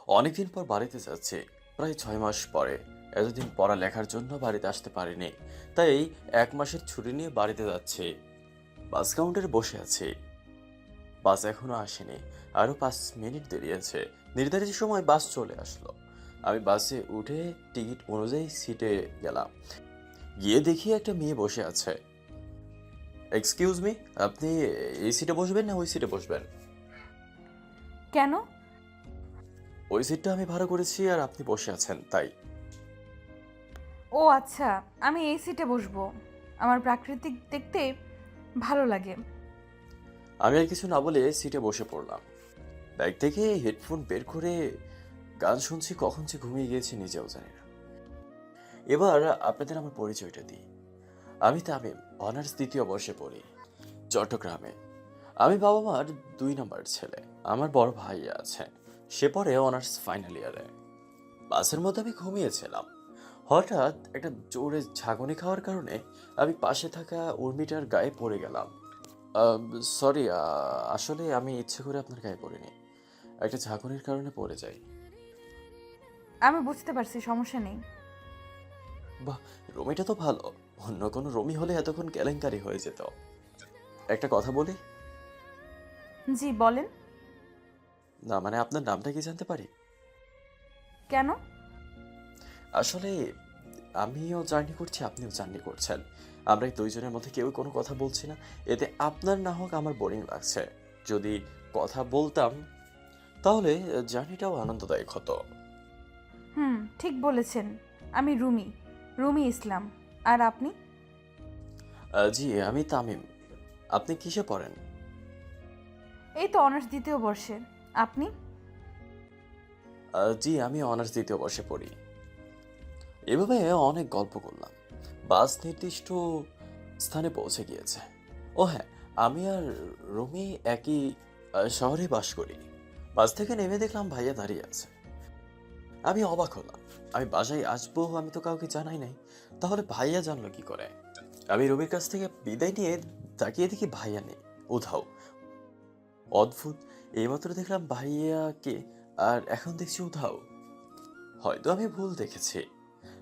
অনেকদিন পর বাড়িতে যাচ্ছি, প্রায় 6 মাস পরে। এতদিন পড়ালেখার জন্য বাড়িতে আসতে পারিনি, তাই 1 মাসের ছুটি নিয়ে বাড়িতে যাচ্ছি। বাস কাউন্টারে বসে আছি, বাস এখনো আসেনি। আরো 5 মিনিট দেরি আছে। নির্ধারিত সময় বাস চলে আসলো। আমি বাসে উঠে টিকিট অনুযায়ী সিটে গেলাম। গিয়ে দেখি একটা মেয়ে বসে আছে। এক্সকিউজ মি, আপনি এই সিটে বসবেন না ওই সিটে বসবেন? কেন? ওই সিটটা আমি ভাড়া করেছি আর আপনি বসে আছেন তাই। ও আচ্ছা, আমি এই সিটে বসবো। আমার প্রাকৃতিক দেখতে ভালো লাগে। আমি আর কিছু না বলে সিটে বসে পড়লাম। ব্যাগ থেকে হেডফোন বের করে গান শুনছি, কখন যে ঘুমিয়ে গিয়েছি নিজেও জানি না। এবার আপনাদের আমার পরিচয়টা দিই। আমি তামিম, অনার্স 2য় বর্ষে পড়ি, চট্টগ্রামে। আমি বাবা মার 2 নম্বর ছেলে। আমার বড় ভাই আছে, সে পড়ে অনার্স ফাইনাল ইয়ারে। বাসের মধ্যে আমি ঘুমিয়েছিলাম। হঠাৎ একটা জোরে ঝাঁকুনি খাওয়ার কারণে আমি পাশে থাকা উর্মিটার গায়ে পড়ে গেলাম। সরি, আসলে আমি ইচ্ছে করে আপনার গায়ে পড়িনি, একটা ঝাঁকুনির কারণে পড়ে যাই। আমি বুঝতে পারছি, সমস্যা নেই। বাহ, রমিটা তো ভালো। অন্য কোনো রমি হলে এতক্ষণ কেলেঙ্কারি হয়ে যেত। একটা কথা বলি? জি বলেন। না মানে, আপনার নামটা কি জানতে পারি? কেন? আসলে আমিও জার্নি করছি, আপনিও জার্নি করছেন। আমরা এই দুইজনের মধ্যে কেউ কোনো কথা বলছি না। এতে আপনার না হোক আমার বোরিং লাগছে। যদি কথা বলতাম তাহলে জার্নিটাও আনন্দদায়ক হতো। ঠিক বলেছেন। আমি রুমি, রুমি ইসলাম। আর আপনি? জি, আমি তামিম। আপনি কিসে পড়েন? এই তো অনার্স 2য় বর্ষে। আপনি? জি, আমি অনার্স 2য় বর্ষে পড়ি। এভাবে অনেক গল্প করলাম। বাস নির্দিষ্ট স্থানে পৌঁছে গিয়েছে। ও হ্যাঁ, আমি আর রুমি একই শহরে বাস করি। বাস থেকে নেমে দেখলাম ভাইয়া দাঁড়িয়ে আছে। আমি অবাক হলাম। আমি বাসায় আসবো আমি তো কাউকে জানাই নাই, তাহলে ভাইয়া জানলো কি করে? আমি রবির কাছ থেকে বিদায় নিয়ে তাকিয়ে দেখি ভাইয়া নেই, উধাও। অদ্ভুত, এইমাত্র দেখলাম ভাইয়াকে, আর এখন দেখছি উধাও। হয়তো আমি ভুল দেখেছি।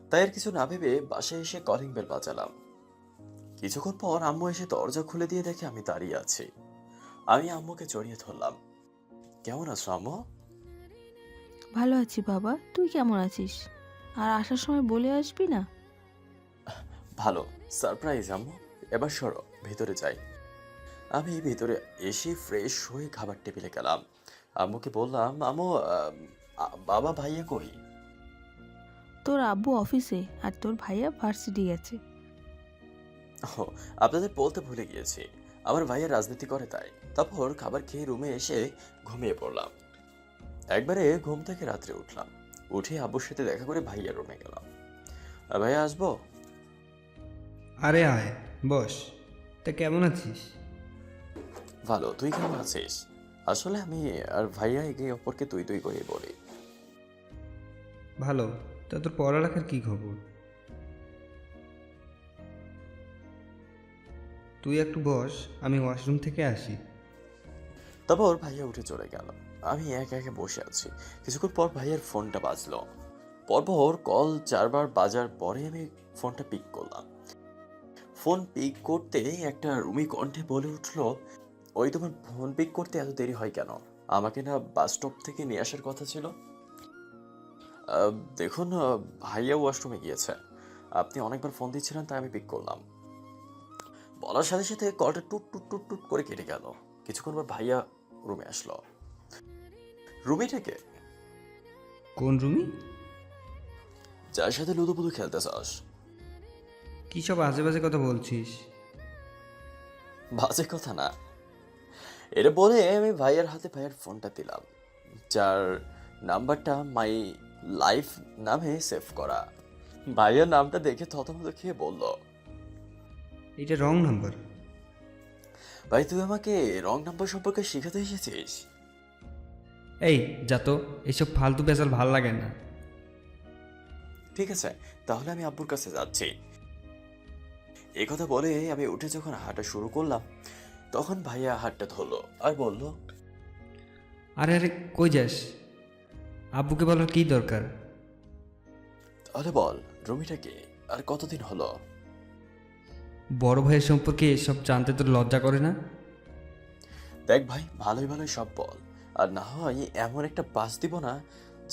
তাই আর কিছু না ভেবে বাসায় এসে কলিং বেল বাজালাম। কিছুক্ষণ পর আম্মু এসে দরজা খুলে দিয়ে দেখে আমি দাঁড়িয়ে আছি। আমি আম্মুকে জড়িয়ে ধরলাম। কেমন আছো আম্মু? ভালো আছি বাবা, তুই কেমন আছিস? আর আসার সময় বলে আসবি না? ভালো। সারপ্রাইজ আম্মু। এবার সরো, ভেতরে যাই। আমি ভেতরে এসে ফ্রেশ হয়ে খাবার টেবিলে গেলাম। আম্মুকে বললাম, আম্মু, বাবা ভাইয়া কই? তোর আব্বু অফিসে আর তোর ভাইয়া ভার্সিটি গেছে। ও, আপনাদের বলতে ভুলে গিয়েছি, আমার ভাইয়া রাজনীতি করে তাই। তারপর খাবার খেয়ে রুমে এসে ঘুমিয়ে পড়লাম। একবারে ঘুম থেকে রাত্রে উঠলাম। উঠে আব্বুর সাথে দেখা করে ভাইয়া রুমে গেলাম। ভাইয়া আসবো? আরে আয়, বস। তা কেমন আছিস? ভালো, তুই কেমন আছিস? আসলে আমি আর ভাইয়া একে অপরকে তুই তুই করে বলি। ভালো। তা তোর পড়ালেখার কি খবর? তুই একটু বস, আমি ওয়াশরুম থেকে আসি। তারপর ভাইয়া উঠে চলে গেল। আমি একা একা বসে আছি। কিছুক্ষণ পর ভাইয়ার ফোনটা বাজলো। পরপর কল 4বার বাজার পরে আমি ফোনটা পিক করলাম। ফোন পিক করতে একটা রুমি কণ্ঠে বলে উঠলো, ওই তোমার ফোন পিক করতে এত দেরি হয় কেন? আমাকে না বাস স্টপ থেকে নিয়ে আসার কথা ছিল? দেখুন, ভাইয়া ওয়াশরুমে গিয়েছে। আপনি অনেকবার ফোন দিচ্ছিলেন তাই আমি পিক করলাম। বলার সাথে সাথে কলটা টুট টুট টুট টুট করে কেটে গেল। কিছুক্ষণ পর ভাইয়া রুমে আসলো। রুমিটাকে? কোন রুমি? যার সাথে লুদুপুদু খেলতে চাস। কী সব আজে বাজে কথা বলছিস? বাজে কথা না। এটা বলে আমি ভাইয়ার হাতে ভাইয়ার ফোনটা দিলাম, যার নাম্বারটা মাই লাইফ নামে সেভ করা। ভাইয়ার নামটা দেখে থতমত খেয়ে বলল, এটা রং নাম্বার। ভাই তুই আমাকে রং নাম্বার সম্পর্কে শেখাতে এসেছিস? এই যা তো, এইসব ফালতু বেজাল ভাল লাগে না। ঠিক আছে, তাহলে আমি আব্বুর কাছে যাচ্ছি। এই কথা বলে আমি উঠে যখন হাঁটা শুরু করলাম, তখন ভাইয়া হাতটা ধরলো আর বলল, আরে আরে, কই যাস? আব্বুকে বলার কী দরকার? তাহলে বল, রুমিটা কে আর কতদিন হলো? বড় ভাইয়ের সম্পর্কে এসব জানতে তোর লজ্জা করে না? দেখ ভাই, ভালোই ভালোই সব বল, আর না হয় এমন একটা বাস দিব না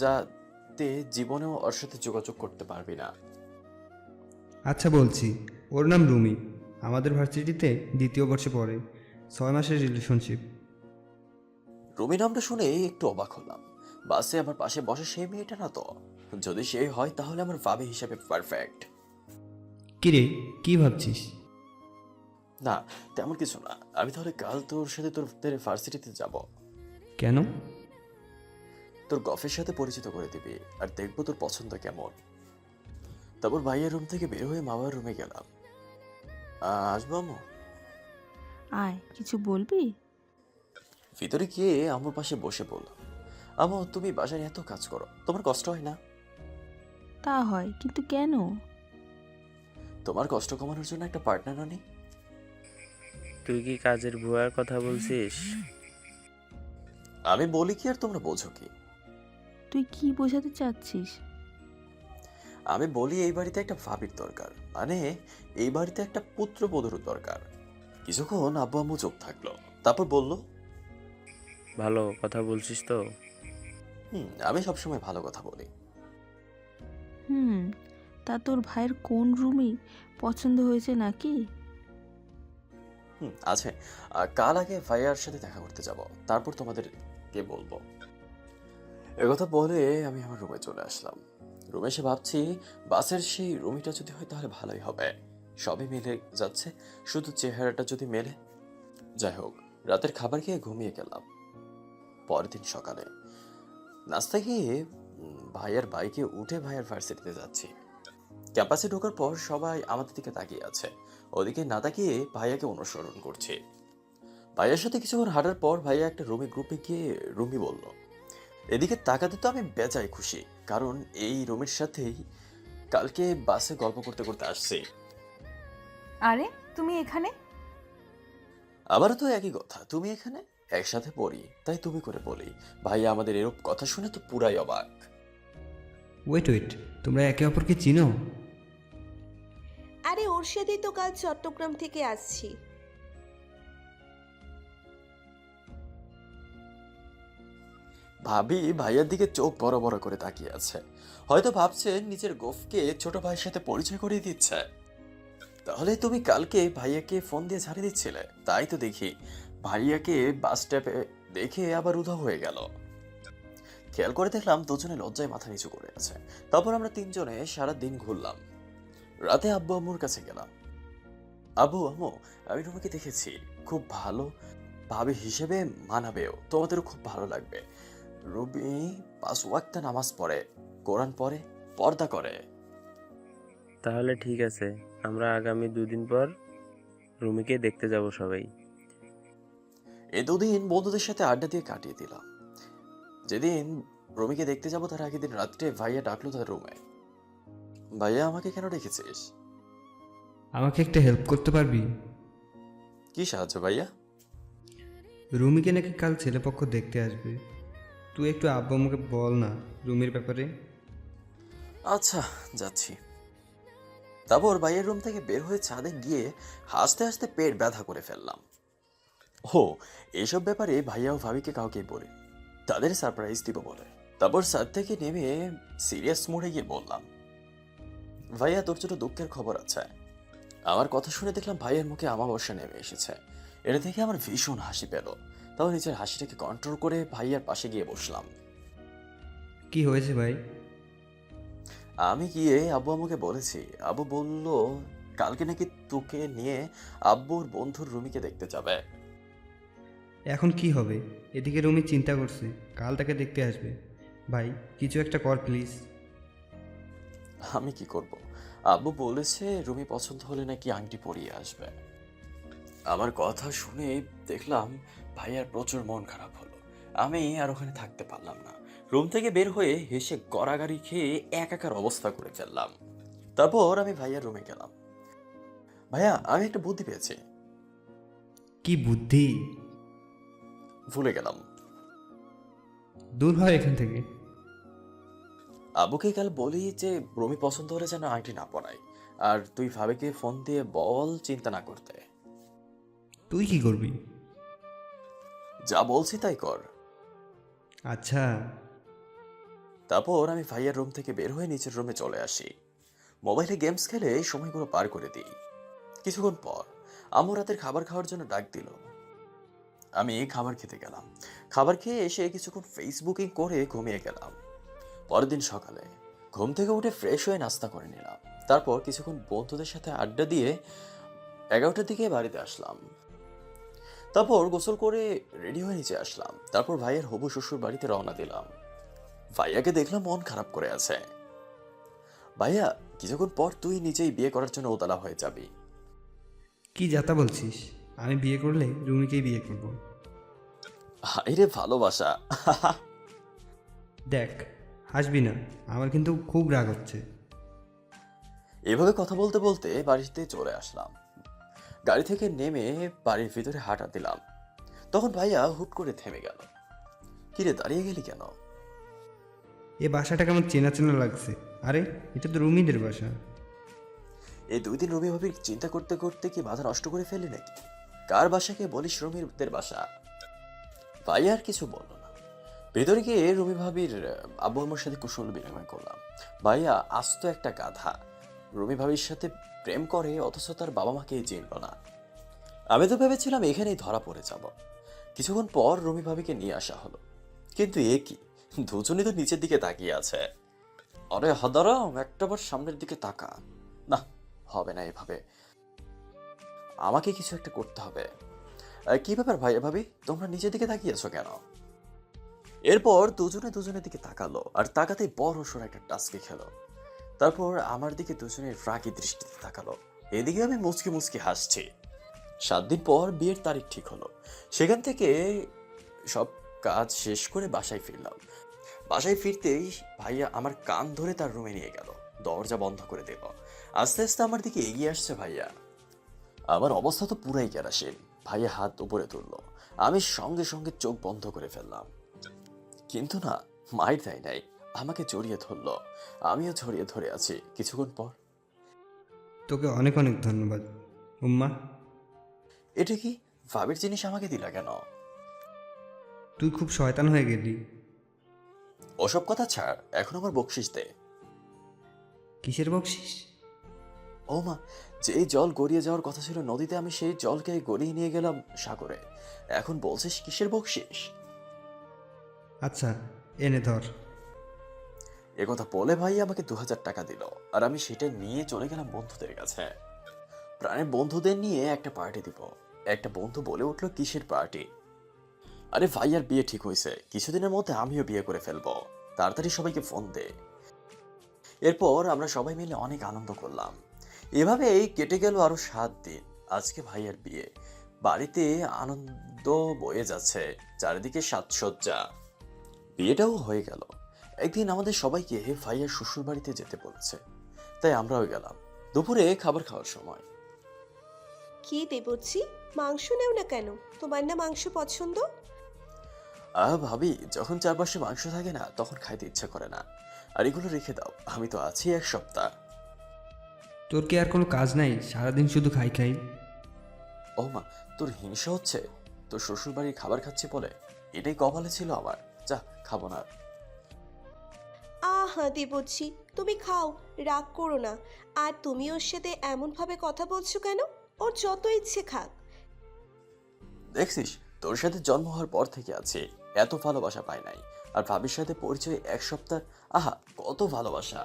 যাতে জীবনেও ওর সাথে যোগাযোগ করতে পারবি না। আচ্ছা বলছি, ওর নাম রুমি, আমাদের ভার্সিটিতে 2য় বর্ষে পড়ে, 6 মাসের রিলেশনশিপ। রুমি নামটা শুনে একটু অবাক হলাম। বাসে আমার পাশে বসে সেই মেয়েটা না তো? যদি সে হয় তাহলে আমার ভাবি হিসাবে পারফেক্ট। কিরে, কি ভাবছিস? না, তেমন কিছু না। আমি তাহলে কাল তোর সাথে তোর ভার্সিটিতে যাব। কেন? তোর গফের সাথে পরিচিত করে দিবি, আর দেখবো তোর পছন্দ কেমন। তারপর ভাইয়ের রুম থেকে বের হয়ে মামার রুমে গেলাম। আসবো আম্মু? আয়, কিছু বলবি? ভিতরে গিয়ে আম্মুর পাশে বসে বললাম, আম্মু তুমি বাসায় এত কাজ করো, তোমার কষ্ট হয় না? তা হয়, কিন্তু কেন? তোমার কষ্ট কমানোর জন্য একটা পার্টনার আনি। তুই কি কাজের বুয়ার কথা বলছিস? আমি বলি কি আর তোমরা বোঝো কি? তুই কি বোঝাতে চাচ্ছিস? আমি বলি এই বাড়িতে একটা ভাবির দরকার, মানে এই বাড়িতে একটা পুত্রবধূর দরকার। কিছুক্ষণ আব্বু আম্মু চুপ থাকলো, তারপর বলল, ভালো কথা বলছিস তো? আমি সবসময় ভালো কথা বলি। হুম, তা তোর ভাইয়ের কোন রুমই পছন্দ হয়েছে নাকি? আছে। কাল আগে ভাইয়ার সাথে দেখা করতে যাব, তারপর তোমাদেরকে বলবো। একথা বলে আমি আমার রুমে চলে আসলাম। রুমে এসে ভাবছি, বাসের সেই রুমিটা যদি হয় তাহলে ভালোই হবে। সবই মিলে যাচ্ছে, শুধু চেহারাটা যদি মেলে। যাই হোক, রাতের খাবার খেয়ে ঘুমিয়ে গেলাম। পরের দিন সকালে নাস্তা খেয়ে ভাইয়ার বাইকে উঠে ভাইয়ার ভার্সিটিতে যাচ্ছি। ক্যাম্পাসে ঢোকার পর সবাই আমাদের দিকে তাকিয়ে আছে। ওদিকে না তাকিয়ে ভাইয়াকে অনুসরণ করছি। ভাইয়ার সাথে কিছুক্ষণ হাঁটার পর ভাইয়া একটা রুমি গ্রুপে গিয়ে রুমি বলল, এদিকে তাকাতে তো আমি বেজায় খুশি, কারণ এই রুমির সাথেই কালকে বাসে গল্প করতে করতে আসছি। আরে তুমি এখানে? আবারও তো একই কথা, তুমি এখানে। একসাথে পড়ি তাই তুমি করে বলি। ভাইয়া আমাদের এরূপ কথা শুনে তো পুরাই অবাক। ওয়েট ওয়েট, তোমরা একে অপরকে চিনো? আরে ওর সাথেই তো কাল চট্টগ্রাম থেকে আসছি। ভাবি ভাইয়ার দিকে চোখ বড় বড় করে তাকিয়ে আছে। হয়তো ভাবছে নিজের গোফকে ছোট ভাইয়ের সাথে পরিচয় করিয়ে দিচ্ছে। তাহলে তুমি কালকে ভাইয়াকে ফোন দিয়ে ঝাড়ি দিচ্ছিলে, তাই তো দেখি ভাইয়াকে বাস স্টপে দেখে আবার উধাও হয়ে গেল। খেয়াল করে দেখলাম দুজনে লজ্জায় মাথা নিচু করে আছে। তারপর আমরা তিনজনে সারা দিন ঘুরলাম। রাতে আব্বু আম্মুর কাছে গেলাম। আব্বু আম্মু, আমি রুমিকে দেখেছি, খুব ভালো ভাবে হিসেবে মানাবেও, তোমাদেরও খুব ভালো লাগবে। রুমি 5 ওয়াক্ত নামাজ পড়ে, কোরআন পড়ে, পর্দা করে। তাহলে ঠিক আছে, আমরা আগামী 2 দিন পর রুমিকে দেখতে যাব সবাই। এই 2 দিন বন্ধুদের সাথে আড্ডা দিয়ে কাটিয়ে দিলাম। যেদিন রুমিকে দেখতে যাব তার আগের দিন রাত্রে ভাইয়া ডাকলো তার রুমে। ভাইয়া আমাকে কেন ডেকেছিস? আমাকে একটা হেল্প করতে পারবি? কি সাহায্য ভাইয়া? রুমিকে নাকি কাল ছেলেপক্ষ দেখতে আসবে, তুই একটু আব্বু আমাকে বল না রুমির ব্যাপারে। আচ্ছা, যাচ্ছি। তারপর ভাইয়ের রুম থেকে বের হয়ে ছাদে গিয়ে হাসতে হাসতে পেট ব্যথা করে ফেললাম। ও, এইসব ব্যাপারে ভাইয়া ও ভাবিকে কাউকে বলে তাদের সারপ্রাইজ দিব বলে। তারপর ছাদ থেকে নেমে সিরিয়াস মোড়ে গিয়ে বললাম, ভাইয়া তোর ছোট দুঃখের খবর আছে। আমার কথা শুনে দেখলাম ভাইয়ের মুখে আমাবস্যা নেমে এসেছে। এটা দেখে আমার ভীষণ হাসি পেল। তাও নিজের হাসিটাকে কন্ট্রোল করে ভাইয়ার পাশে গিয়ে বসলাম। কি হয়েছে ভাই? আমি গিয়ে আব্বু আম্মুকে বলেছি। আব্বু বলল কালকে নাকি তোকে নিয়ে আব্বুর বন্ধুর রুমিকে দেখতে যাবে। এখন কি হবে? এদিকে রুমি চিন্তা করছে কাল তাকে দেখতে আসবে। ভাই, কিছু একটা কর প্লিজ। আমি কি করব? আব্বু বলেছে রুমি পছন্দ হলে নাকি আংটি পরিয়ে আসবে। আমার কথা শুনে দেখলাম ভাইয়ার প্রচুর মন খারাপ হলো। আমি আর ওখানে থাকতে পারলাম না। রুম থেকে বের হয়ে হেসে গড়াগড়ি খেয়ে একাকার অবস্থা করে ফেললাম। তারপর আমি ভাইয়ার রুমে গেলাম। ভাইয়া, আমি একটা বুদ্ধি পেয়েছি। কি বুদ্ধি? ভুলে গেলাম। দূর হয় এখান থেকে। আব্বুকে কাল বলি যে রুমি পছন্দ হলে যেন আংটি না পরাই, আর তুই ভাবিকে ফোন দিয়ে বল চিন্তা না করতে। তুই কি করবি? যা বলছি তাই কর। আচ্ছা। তারপর আমি ভাইয়ার রুম থেকে বের হয়ে নিচের রুমে চলে আসি। মোবাইলে গেমস খেলে সময়গুলো পার করে দিই। কিছুক্ষণ পর আম্মু রাতের খাবার খাওয়ার জন্য ডাক দিল। আমি খাবার খেতে গেলাম। খাবার খেয়ে এসে কিছুক্ষণ ফেসবুকিং করে ঘুমিয়ে গেলাম। পরের দিন সকালে ঘুম থেকে উঠে ফ্রেশ হয়ে নাস্তা করে নিলাম। তারপর কিছুক্ষণ বন্ধুদের সাথে আড্ডা দিয়ে 11টার দিকে বাড়িতে আসলাম। তারপর গোসল করে রেডি হয়ে নিচে আসলাম। তারপর ভাইয়ের হবু শ্বশুর বাড়িতে রওনা দিলাম। ভাইয়াকে দেখলাম মন খারাপ করে আছে। ভাইয়া, কিছুক্ষণ পর তুই নিজেই বিয়ে করার জন্য উতলা হয়ে যাবি। কি যাতা বলছিস? আমি বিয়ে করলে রুমিকেই বিয়ে করব। হায়রে ভালোবাসা। দেখ, হাসবি না, আমার কিন্তু খুব রাগ হচ্ছে। এভাবে কথা বলতে বলতে বাড়িতে চলে আসলাম। গাড়ি থেকে নেমে বাড়ির ভিতরে হাঁটা দিলাম। তখন ভাইয়া হুট করে থেমে গেল। কিরে, দাঁড়িয়ে গেলি কেন? এ বাসাটা কেমন চেনা চেনা লাগছে। আরে, এটা তো রুমিদের বাসা। এই 2 দিন রুমি ভাবির চিন্তা করতে করতে কি মাথা নষ্ট করে ফেললি নাকি? কার বাসাকে বলিস রুমিদের বাসা? ভাইয়া আর কিছু বললো না। ভেতরে গিয়ে রুমি ভাবির আব্বু আম্মুর সাথে কুশল বিনিময় করলাম। ভাইয়া আস্ত একটা গাধা। রুমি ভাবির সাথে প্রেম করে অথচ তার বাবা মাকেই চিনল না। আমি তো ভেবেছিলাম এখানেই ধরা পড়ে যাব। কিছুক্ষণ পর রুমি ভাবিকে নিয়ে আসা হলো। কিন্তু এ কি, দুজনই তো নিচের দিকে তাকিয়ে আছে। আরে হাদারাম, একটাবার সামনের দিকে তাকা। না, হবে না এভাবে, আমাকে কিছু একটা করতে হবে। কি ব্যাপার ভাইয়া ভাবি, তোমরা নিচের দিকে তাকিয়েছো কেন? এরপর দুজনে দুজনের দিকে তাকালো, আর তাকাতেই বড় সড় একটা টাস্কি খেলো। তারপর আমার দিকে দুজনের রাগী দৃষ্টিতে তাকালো। এদিকে আমি মুচকি মুচকি হাসছি। 7 দিন পর বিয়ের তারিখ ঠিক হলো। সেখান থেকে সব কাজ শেষ করে বাসায় ফিরলাম। বাসায় ফিরতেই ভাইয়া আমার কান ধরে তার রুমে নিয়ে গেল, দরজা বন্ধ করে দিল। আস্তে আস্তে আমার দিকে এগিয়ে আসছে ভাইয়া। আমার অবস্থা তো পুরাই কেরাসিন। ভাইয়া হাত উপরে তুললো। আমি সঙ্গে সঙ্গে চোখ বন্ধ করে ফেললাম। কিন্তু না, মায়ের দেয় নাই, আমাকে জড়িয়ে ধরলো। আমিও জড়িয়ে ধরে আছি। কিছুক্ষণ পর, তোকে অনেক অনেক ধন্যবাদ উম্মা। এটা কি ভাবির জিনিস আমাকে দিলা কেন? তুই খুব শয়তান হয়ে গেলি। ওসব কথা ছাড়, এখন আমার বকশিস দে। কিসের বকশিস? ও মা, যেই জল গড়িয়ে যাওয়ার কথা ছিল নদীতে, আমি সেই জলকে গড়িয়ে নিয়ে গেলাম সাগরে। এখন বলছিস কিসের বকশিস? আচ্ছা, এনে ধর। একথা বলে ভাই আমাকে 2000 টাকা দিল, আর আমি সেটা নিয়ে চলে গেলাম বন্ধুদের কাছে। প্রাণের বন্ধুদের নিয়ে একটা পার্টি দিব। একটা বন্ধু বলে উঠলো, কিসের পার্টি? আরে ভাইয়ার বিয়ে ঠিক হয়েছে, কিছুদিনের মধ্যে আমিও বিয়ে করে ফেলবো। তাড়াতাড়ি সবাইকে ফোন দে। এরপর আমরা সবাই মিলে অনেক আনন্দ করলাম। এভাবেই কেটে গেল আরো 7 দিন। আজকে ভাইয়ার বিয়ে। বাড়িতে আনন্দ বয়ে যাচ্ছে, চারিদিকে সাজসজ্জা। বিয়েটাও হয়ে গেল। একদিন আমাদের সবাইকে ভাইয়ার শ্বশুর বাড়িতে যেতে বলেছে, তাই আমরাও গেলাম। দুপুরে খাবার খাওয়ার সময়, কি দেবচ্ছি, মাংস নেও না কেন? তোমার না মাংস পছন্দ? ভাবি, যখন চারপাশে মাংস থাকে না তখন খাইতে ইচ্ছা করে না। আর এগুলো রেখে দাও, আমি তো আছি 1 সপ্তাহ। তোর কি আর কোনো কাজ নাই? সারাদিন শুধু খাই খাই। ও মা, তোর হিংসা হচ্ছে? তোর শ্বশুর বাড়ির খাবার খাচ্ছি বলে? এটাই কপালে ছিল আমার। যা, খাবো না। আহা দেবচ্ছি, তুমি খাও, রাগ করো না। আর তুমি ওর সাথে এমনভাবে কথা বলছো কেন? ওর যত ইচ্ছে খাক। দেখছিস, তোর সাথে জন্ম হওয়ার পর থেকে আছি, এত ভালোবাসা পাই নাই। আর ভাবির সাথে পরিচয় 1 সপ্তাহ, আহা কত ভালোবাসা।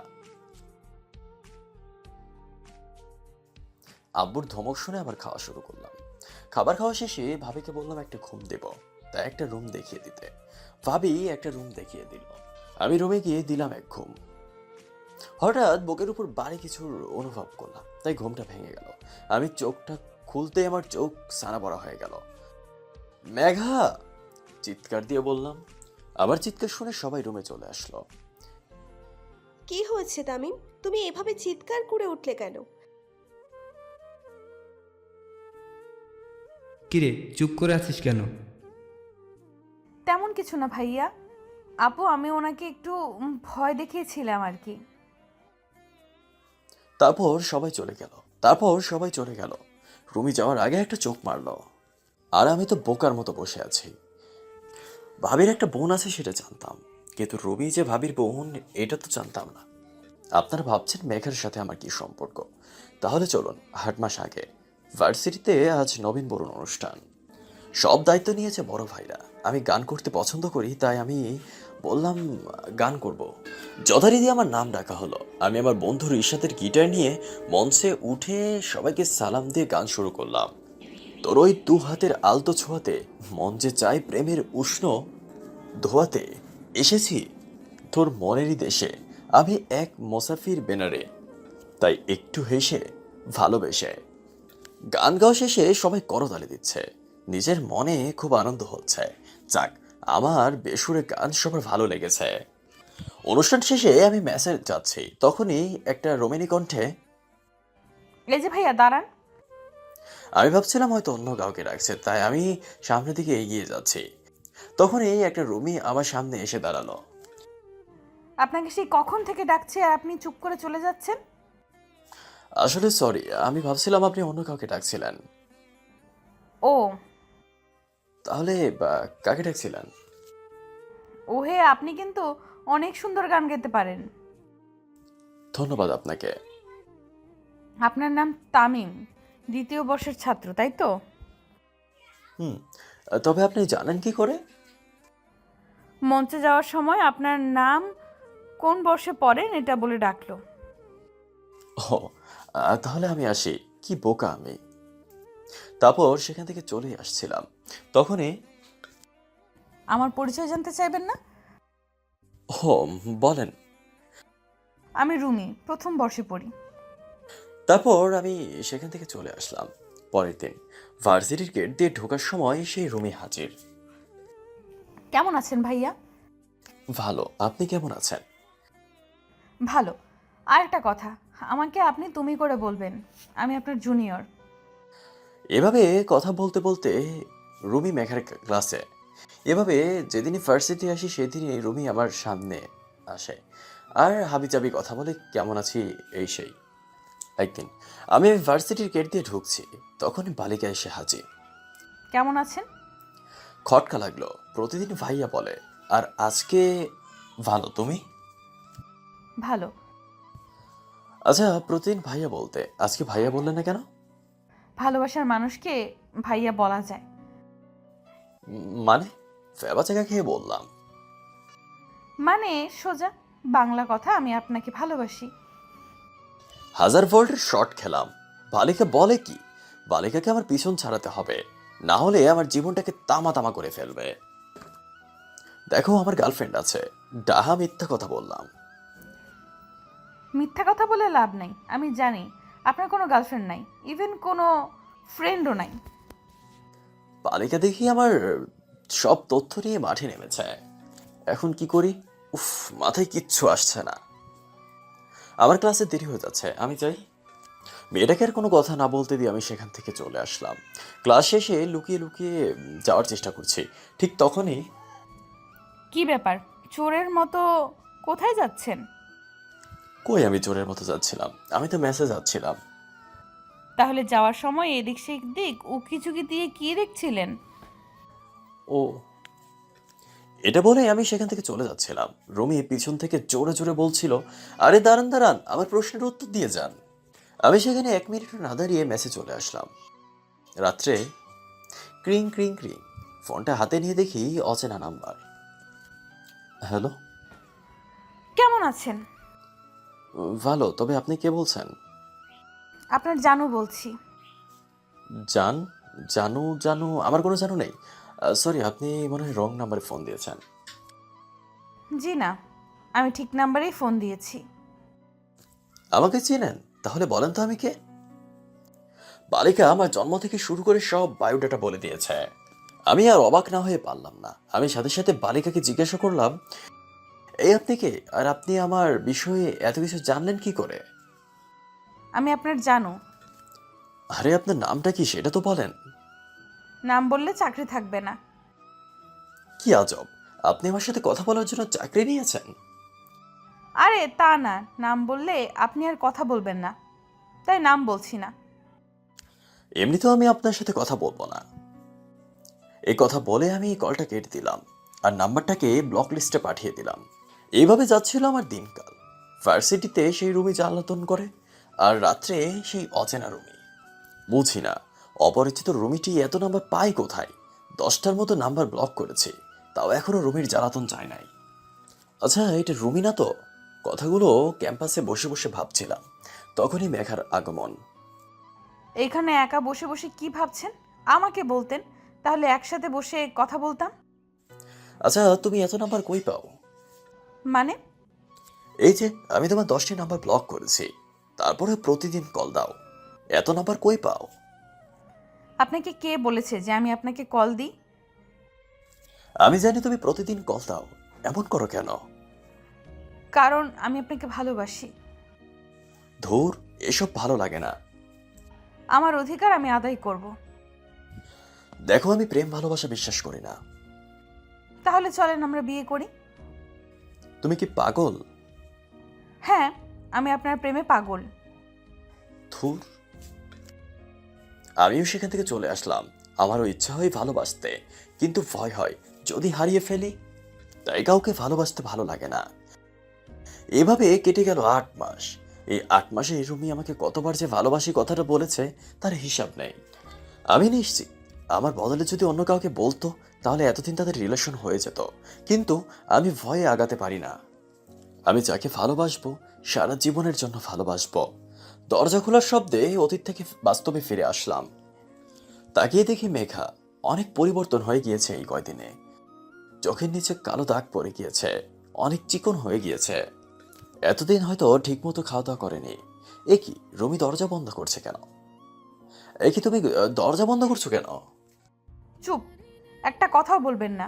আব্বুর ধমক শুনে আবার খাওয়া শুরু করলাম। খাবার খাওয়া শেষে ভাবিকে বললাম একটা ঘুম দেব, তাই একটা রুম দেখিয়ে দিতে। ভাবি একটা রুম দেখিয়ে দিল। আমি রুমে গিয়ে দিলাম এক ঘুম। হঠাৎ বুকের উপর ভারী কিছুর অনুভব করলাম, তাই ঘুমটা ভেঙে গেল। আমি চোখটা খুলতে আমার চোখ সানা বড়া হয়ে গেল। মেঘা, চিৎকার দিয়ে বললাম। আমার চিৎকার শুনে সবাই রুমে চলে আসলো। কি হয়েছে তামিম, তুমি এভাবে চিৎকার করে উঠলে কেন? কিরে, চুপ করে আছিস কেন? তেমন কিছু না ভাইয়া। আপু আমি ওনাকে একটু ভয় দেখিয়েছিলাম আর কি। তারপর সবাই চলে গেল। রুমি যাওয়ার আগে একটা চোখ মারলো, আর আমি তো বোকার মতো বসে আছি। ভাবির একটা বোন আছে সেটা জানতাম, কিন্তু রুমি যে ভাবির বোন এটা তো জানতাম না। আপনারা ভাবছেন মেঘার সাথে আমার কি সম্পর্ক? তাহলে চলুন 8 মাস আগে ভার্সিটিতে আজ নবীন বরণ অনুষ্ঠান। সব দায়িত্ব নিয়েছে বড় ভাইরা। আমি গান করতে পছন্দ করি, তাই আমি বললাম গান করব। যথারীতি আমার নাম ডাকা হলো। আমি আমার বন্ধু রিশাদের গিটার নিয়ে মঞ্চে উঠে সবাইকে সালাম দিয়ে গান শুরু করলাম। তোর ওই 2 হাতের আলতো ছোঁয়াতে মন যে চাই প্রেমের উষ্ণ ধোয়াতে, এসেছি তোর মনেরই দেশে, আমি এক মোসাফির বেনারে, তাই একটু হেসে ভালোবেসে। গান গাওয়া শেষে সবাই করতালি দিচ্ছে, নিজের মনে খুব আনন্দ হচ্ছে। যাক, আমার বেসুরে গান সবার ভালো লেগেছে। অনুষ্ঠান শেষে আমি মেসেজ যাচ্ছি, তখনই একটা রোমানি কণ্ঠে, এই যে ভাইয়া দাঁড়ান। আমি ভাবছিলাম হয়তো অন্য কাউকে রাখছে, তাই আমি সামনের দিকে এগিয়ে যাচ্ছি। তখনই একটা রুমি আমার সামনে এসে দাঁড়ালো। আপনাকে সেই কখন থেকে ডাকছে আর আপনি চুপ করে চলে যাচ্ছেন? আসলে সরি, আমি ভাবছিলাম আপনি অন্য কাউকে ডাকছিলেন। ও তাহলে কাকে ডাকছিলেন? ওহে, আপনি কিন্তু অনেক সুন্দর গান গাইতে পারেন। ধন্যবাদ আপনাকে। আপনার নাম তামিম, 2য় বর্ষের ছাত্র, তাই তো? হুম, তবে আপনি জানেন কি করে? মঞ্চে যাওয়ার সময় আপনার নাম কোন বর্ষে পড়েন এটা বলে ডাকলো। ও, তাহলে আমি আসি। কি বোকা আমি। তারপর সেখান থেকে চলে আসছিলাম, তখনই আমার পরিচয় জানতে চাইবেন না? ও, বলেন। আমি রুমি, 1ম বর্ষে পড়ি। তারপর আমি সেখান থেকে চলে আসলাম। পরের দিন ভার্সিটির গেট দিয়ে ঢোকার সময় সেই রুমি হাজির। কেমন আছেন ভাইয়া? ভালো, আপনি কেমন আছেন? ভালো। আর একটা কথা, আমাকে আপনি তুমি করে বলবেন, আমি আপনার জুনিয়র। এভাবে কথা বলতে বলতে রুমি মেঘার ক্লাসে, এভাবে যেদিনই ভার্সিটি আসি সেদিনই রুমি আমার সামনে আসে আর হাবিজাবি কথা বলে, কেমন আছি এই সেই। একদিন আমি ভার্সিটির গেট দিয়ে ঢুকছি, তখনই বালিকা এসে হাজির। কেমন আছেন? খটকা লাগলো। প্রতিদিন ভাইয়া বলে, আর আজকে ভালো। তুমি? ভালো। আচ্ছা, প্রতিদিন ভাইয়া বলতে আজকে ভাইয়া বললে না কেন? ভালোবাসার মানুষকে ভাইয়া বলা যায়। মানে ফেবা চাকা খেয়ে বললাম। মানে সোজা বাংলা কথা, আমি আপনাকে ভালোবাসি। 1000 ভোল্টের শর্ট খেলাম। বালিকা বলে কি, বালিকাকে আমার পিছন ছাড়াতে হবে, না হলে আমার জীবনটাকে তামা তামা করে ফেলবে। দেখো আমার গার্লফ্রেন্ড আছে, ডাহা মিথ্যা কথা বললাম। মিথ্যা কথা বলে লাভ নাই, আমি জানি আপনার কোনো গার্লফ্রেন্ড নাই, ইভেন কোনো ফ্রেন্ডও নাই। বালিকা দেখি আমার সব তথ্য নিয়ে মাঠে নেমেছে। এখন কি করি? উফ, মাথায় কিচ্ছু আসছে না। আমার ক্লাসে দেরি হয়ে যাচ্ছে, আমি যাই। মেয়েটাকে আর কোনো কথা না বলতে দিয়ে আমি সেখান থেকে চলে আসলাম। ক্লাস শেষে লুকিয়ে লুকিয়ে যাওয়ার চেষ্টা করছি, ঠিক তখনই কি ব্যাপার, চোরের মতো কোথায় যাচ্ছেন? কই, আমি চোরের মতো যাচ্ছিলাম? আমি তো মেসেজ যাচ্ছিলাম। তাহলে যাওয়ার সময় এদিক সেদিক উকিঝুঁকি দিয়ে কি দেখছিলেন? ও, এটা বলে আমি সেখান থেকে চলে যাচ্ছিলাম। রুমি পিছন থেকে জোরে জোরে বলছিল, আরে দাঁড়ান দাঁড়ান, আমার প্রশ্নের উত্তর দিয়ে যান। আমি সেখানে 1 মিনিটও না দাঁড়িয়ে মেসে চলে আসলাম। রাত্রে ক্রিং ক্রিং ক্রিং, ফোনটা হাতে নিয়ে দেখি অচেনা নাম্বার। হ্যালো। কেমন আছেন? ভালো, তবে আপনি কে বলছেন? আপনার জানু বলছি। জান? জানু? জানু? আমার কোনো জানু নেই। সরি, আপনি মনে হয় রং নাম্বারে ফোন দিয়েছেন। জি না, আমি ঠিক নাম্বারেই ফোন দিয়েছি। আমাকে চেনেন? তাহলে বলেন তো আমি কে? বালিকা আমার জন্ম থেকে শুরু করে সব বায়োডাটা বলে দিয়েছে। আমি আর অবাক না হয়ে পারলাম না। আমি সাথে সাথে বালিকাকে জিজ্ঞাসা করলাম, এই আপনি কে, আর আপনি আমার বিষয়ে এত কিছু জানলেন কি করে? আমি আপনার জানু। আরে আপনার নামটা কি সেটা তো বলেন। নাম বললে চাকরি থাকবে না। কি আজব, আপনি আমার সাথে কথা বলার জন্য চাকরি নিয়েছেন? আরে তা না, নাম বললে আপনি আর কথা বলবেন না, তাই নাম বলছি না। এমনিতেও আমি আপনার সাথে কথা বলবো না। এই কথা বলে আমি কলটা কেটে দিলাম আর নাম্বারটাকে ব্লক লিস্টে পাঠিয়ে দিলাম। এইভাবে যাচ্ছিল আমার দিনকাল। ভার্সিটিতে সেই রুমি জ্বালাতন করে, আর রাত্রে সেই অচেনা রুমি। বুঝি না অপরিচিত রুমিটি এত নাম্বার পায় কোথায়। 10টার মতো নাম্বার ব্লক করেছি, তাও এখনো রুমির জ্বালাতন যায় নাই। আচ্ছা, এটা রুমি না তো? কথাগুলো ক্যাম্পাসে বসে বসে ভাবছিলাম, তখনই মেঘার আগমন। এইখানে একা বসে বসে কি ভাবছেন? আমাকে বলতেন, তাহলে একসাথে বসে কথা বলতাম। আচ্ছা, তুমি এত নাম্বার কই পাও? মানে? এই যে আমি তোমার 10টি নাম্বার ব্লক করেছি, তারপরে প্রতিদিন কল দাও। এত নাম্বার কই পাও? আপনাকে কে বলেছে যে আমি আপনাকে কল দিই? আমি জানি তুমি প্রতিদিন কল দাও, এমন করো কেন? কারণ আমি আপনাকে ভালোবাসি। ধুর, এসব ভালো লাগে না। আমার অধিকার আমি আদায় করব। দেখো, আমি প্রেম ভালোবাসা বিশ্বাস করি না। তাহলে চলেন আমরা বিয়ে করি। তুমি কি পাগল? হ্যাঁ, আমি আপনার প্রেমে পাগল। ধুর। আমিও সেখান থেকে চলে আসলাম। আমারও ইচ্ছা হয় ভালোবাসতে, কিন্তু ভয় হয় যদি হারিয়ে ফেলি, তাই কাউকে ভালোবাসতে ভালো লাগে না। এভাবে কেটে গেল 8 মাস। এই 8 মাসে রুমি আমাকে কতবার যে ভালোবাসি কথাটা বলেছে তার হিসাব নেই। আমি নিশ্চিত আমার বদলে যদি অন্য কাউকে বলতো তাহলে এতদিন তাদের রিলেশন হয়ে যেত, কিন্তু আমি ভয়ে আগাতে পারি না। আমি যাকে ভালোবাসবো সারা জীবনের জন্য ভালোবাসবো। দরজা খোলার শব্দে অতীত থেকে বাস্তবে ফিরে আসলাম। তাকিয়ে দেখি মেঘা অনেক পরিবর্তন হয়ে গিয়েছে এই কয়দিনে। চোখের নিচে কালো দাগ পড়ে গিয়েছে, অনেক চিকন হয়ে গিয়েছে। এতদিন হয়তো ঠিকমতো খাওয়া দাওয়া করেনি। এ কি, রুমি দরজা বন্ধ করছে কেন? এ কি, তুমি দরজা বন্ধ করছো কেন? চুপ, একটা কথাও বলবেন না।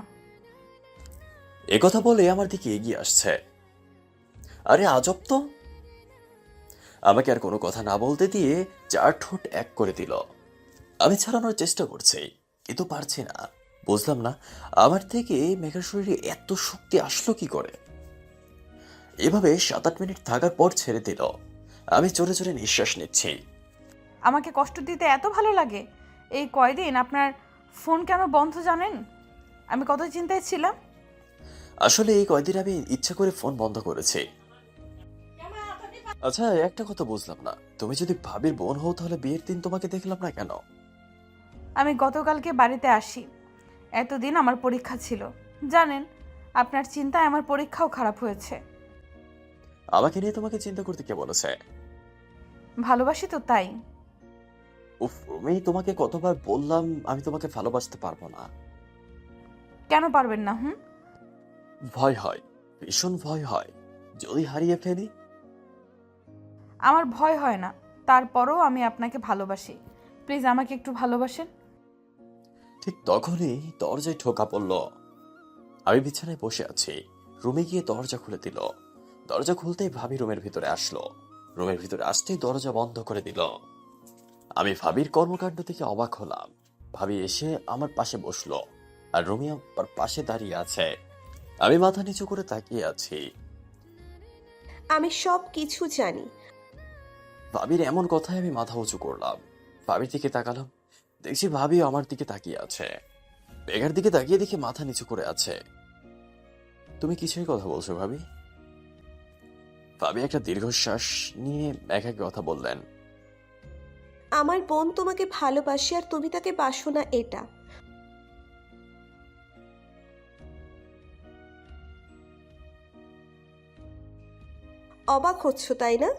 এ কথা বলে আমার দিকে এগিয়ে আসছে। আরে আজব তো, আমাকে আর কোনো কথা না বলতে দিয়ে 4 ঠোঁট এক করে দিল। আমি ছাড়ানোর চেষ্টা করছি, কিন্তু পারছি না। বুঝলাম না আমার থেকে মেঘার শরীরে এত শক্তি আসলো কি করে। এভাবে 7-8 মিনিট থাকার পর ছেড়ে দিল। আমি জোরে জোরে নিঃশ্বাস নিচ্ছি। আমাকে কষ্ট দিতে এত ভালো লাগে? এই কয়দিন আপনার ফোন কেন বন্ধ জানেন? আমি কত চিন্তায় ছিলাম। আসলে এই কয়দিন আমি ইচ্ছা করে ফোন বন্ধ করেছি। আচ্ছা, একটা কথা বুঝলাম না, তুমি যদি ভাবির বোন হও তাহলে বিয়ের দিন তোমাকে দেখলাম না কেন? আমি গতকালকে বাড়িতে আসি। এতদিন আমার পরীক্ষা ছিল, জানেন, আপনার চিন্তায় আমার পরীক্ষাও খারাপ হয়েছে। আমাকে নিয়ে তোমাকে চিন্তা করতে কে বলেছে? ভালোবাসি তো তাই। উফ, আমি তোমাকে কতবার বললাম আমি তোমাকে ভালোবাসতে পারবো না। কেন পারবেন না? ভয় হয়, ভীষণ ভয় হয় যদি হারিয়ে ফেলি। আমার ভয় হয় না, তারপরও আমি আপনাকে ভালোবাসি। প্লিজ আমাকে একটু ভালোবাসেন। ঠিক তখনই দরজায় ঠোকা পড়ল। আমি বিছানায় বসে আছি, রুমে গিয়ে দরজা খুলে দিল। দরজা খুলতেই ভাবি রুমের ভিতরে আসলো। রুমের ভিতরে আসতেই দরজা বন্ধ করে দিল। আমি ভাবির কর্মকাণ্ড থেকে অবাক হলাম। ভাবি এসে আমার পাশে বসলো, আর রুমি আমার পাশে দাঁড়িয়ে আছে। আমি মাথা নিচু করে তাকিয়ে আছি। আমি সব কিছু জানি। ভাবির এমন কথায় আমি মাথা উঁচু করলাম। ভাবির দিকে তাকালাম, দেখছি ভাবিও আমার দিকে তাকিয়ে আছে। মেঘার দিকে তাকিয়ে দেখি মাথা নিচু করে আছে। তুমি কিছুই কথা বলছো ভাবি? ভাবি একটা দীর্ঘশ্বাস নিয়ে মেঘাকে কথা বললেন। আমার বোন তোমাকে ভালোবাসে আর তুমি তাকে বাসো না, এটা। অবাক হচ্ছ তাই না?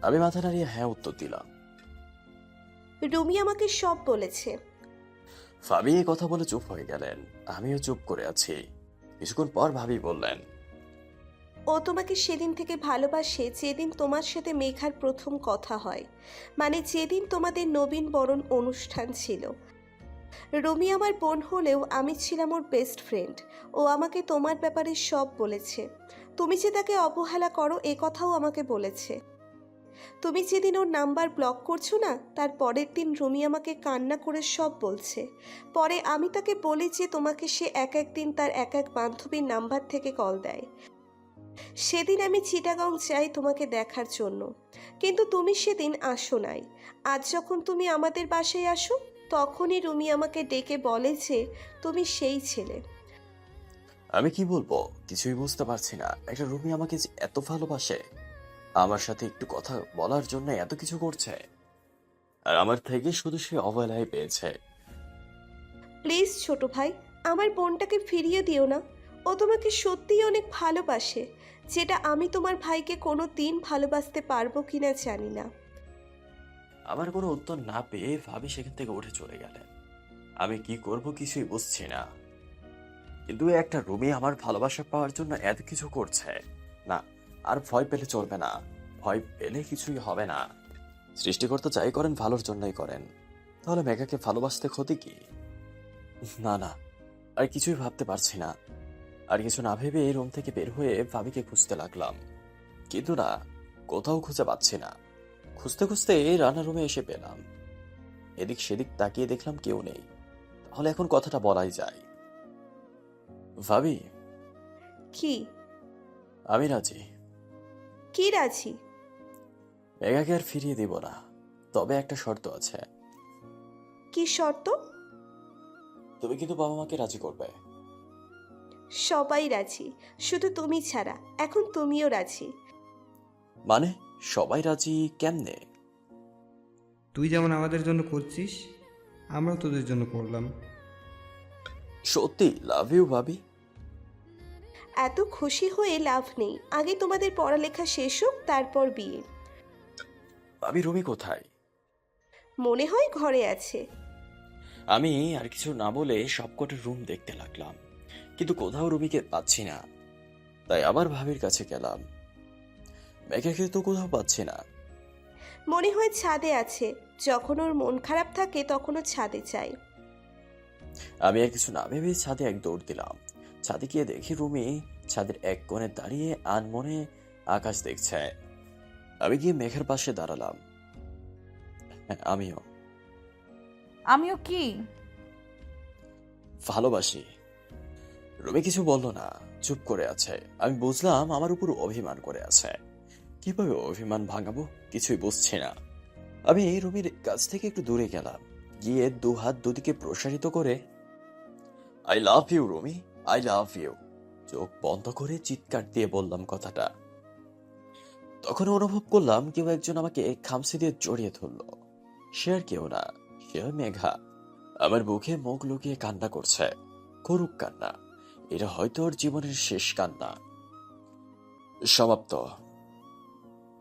আমি মাথা নাড়িয়ে হ্যাঁ উত্তর দিলাম। রুমি আমাকে সব বলেছে। ভাবি এই কথা বলে চুপ হয়ে গেলেন। আমিও চুপ করে আছি। কিছুক্ষণ পর ভাবি বললেন, ও তোমাকে সেদিন থেকে ভালোবাসে যেদিন তোমার সাথে মেঘার প্রথম কথা হয়, মানে যেদিন তোমাদের নবীন বরণ অনুষ্ঠান ছিল। রুমি আমার বোন হলেও আমি ছিলাম ওর বেস্ট ফ্রেন্ড। ও আমাকে তোমার ব্যাপারে সব বলেছে। তুমি যে তাকে অবহেলা করো এ কথাও আমাকে বলেছে। তুমি যেদিন ওর নাম্বার ব্লক করছো না, তার পরের দিন রুমি আমাকে কান্না করে সব বলছে। পরে আমি তাকে বলি যে তোমাকে সে এক একদিন তার এক এক বান্ধবীর নাম্বার থেকে কল দেয়। সেদিন আমি চিটাগাং যাই তোমাকে দেখার জন্য, কিন্তু তুমি সেদিন আসো নাই। আজ যখন তুমি আমাদের বাসায় আসো, তখনই রুমি আমাকে ডেকে বলে যে তুমি সেই ছেলে। আমি কি বলবো কিছুই বুঝতে পারছি না। একটা রুমি আমাকে যে এত ভালোবাসে, আমার সাথে একটু কথা বলার জন্য এত কিছু করছে, আর আমার থেকে শুধু সে অবহেলাই পেয়েছে। প্লিজ ছোট ভাই, আমার বোনটাকে ফিরিয়ে দিও না। ও তোমাকে সত্যিই অনেক ভালোবাসে, যেটা আমি তোমার ভাইকে কোনো দিন ভালোবাসতে পারবো কিনা জানি না। আমার কোনো উত্তর না পেয়ে ভাবি সেখান থেকে উঠে চলে গেলেন। আমি কি করব কিছুই বুঝছি না। কিন্তু একটা রুমি আমার ভালোবাসা পাওয়ার জন্য এত কিছু করছে, না আর ভয় পেলে চলবে না। ভয় পেলে কিছুই হবে না। সৃষ্টিকর্তা যাই করেন ভালোর জন্যই করেন। তাহলে মেঘাকে ভালোবাসতে ক্ষতি কি? না না, আর কিছুই ভাবতে পারছি না। আর কিছু না ভেবে রুম থেকে বের হয়ে ভাবিকে খুঁজতে লাগলাম, কিন্তু না, কোথাও খুঁজে পাচ্ছি না। খুঁজতে খুঁজতে রান্নার রুমে এসে পেলাম। এদিক সেদিক তাকিয়ে দেখলাম কেউ নেই। তাহলে এখন কথাটা বলাই যায়। ভাবি, কি? আমি রাজি। কি রাজি? মেঘাকে আর ফিরিয়ে দিব না, তবে একটা শর্ত আছে। কি শর্ত? তুমি কিন্তু বাবা মাকে রাজি করবে। সবাই রাজি, শুধু তুমি ছাড়া। এখন তুমিও রাজি। মানে সবাই রাজি কেমনে? তুই যেমন আমাদের জন্য করছিস, আমরাও তোদের জন্য করলাম। সত্যি লাভ ইউ ভাবি। এত খুশি হয়ে লাভ নেই, আগে তোমাদের পড়ালেখা শেষ হোক, তারপর বিয়ে। ভাবি রুমি কোথায়? মনে হয় ঘরে আছে। আমি আর কিছু না বলে সবকটা রুম দেখতে লাগলাম, কিন্তু কোথাও রুমিকে পাচ্ছি না। তাই আবার ভাবির কাছে গেলাম। মেঘাকে তো কোথাও পাচ্ছি না। মনে হয় ছাদে আছে। যখন ওর মন খারাপ থাকে তখনও ছাদে চাই। আমি আর কিছু না ভেবে ছাদে এক দৌড় দিলাম। ছাদে গিয়ে দেখি রুমি ছাদের এক কোণে দাঁড়িয়ে আনমনে আকাশ দেখছে। আমি গিয়ে মেঘের পাশে দাঁড়ালাম। হ্যাঁ, আমিও কি? ভালোবাসি। রুমি কিছু বলল না, চুপ করে আছে। আমি বুঝলাম আমার উপর অভিমান করে আছে। কিভাবে অভিমান ভাঙাবো কিছুই বুঝছি না। আমি রুমির কাছ থেকে একটু দূরে গেলাম, গিয়ে দু হাত দুদিকে প্রসারিত করে I love you Rumi, I love you চোখ বন্ধ করে চিৎকার দিয়ে বললাম কথাটা। তখন অনুভব করলাম কেউ একজন আমাকে খামচি দিয়ে জড়িয়ে ধরলো। সে আর কেউ না, সে মেঘা। আমার বুকে মুখ লুকিয়ে কান্না করছে। করুক কান্না, এটা হয়তো ওর জীবনের শেষ কান্না। সমাপ্ত।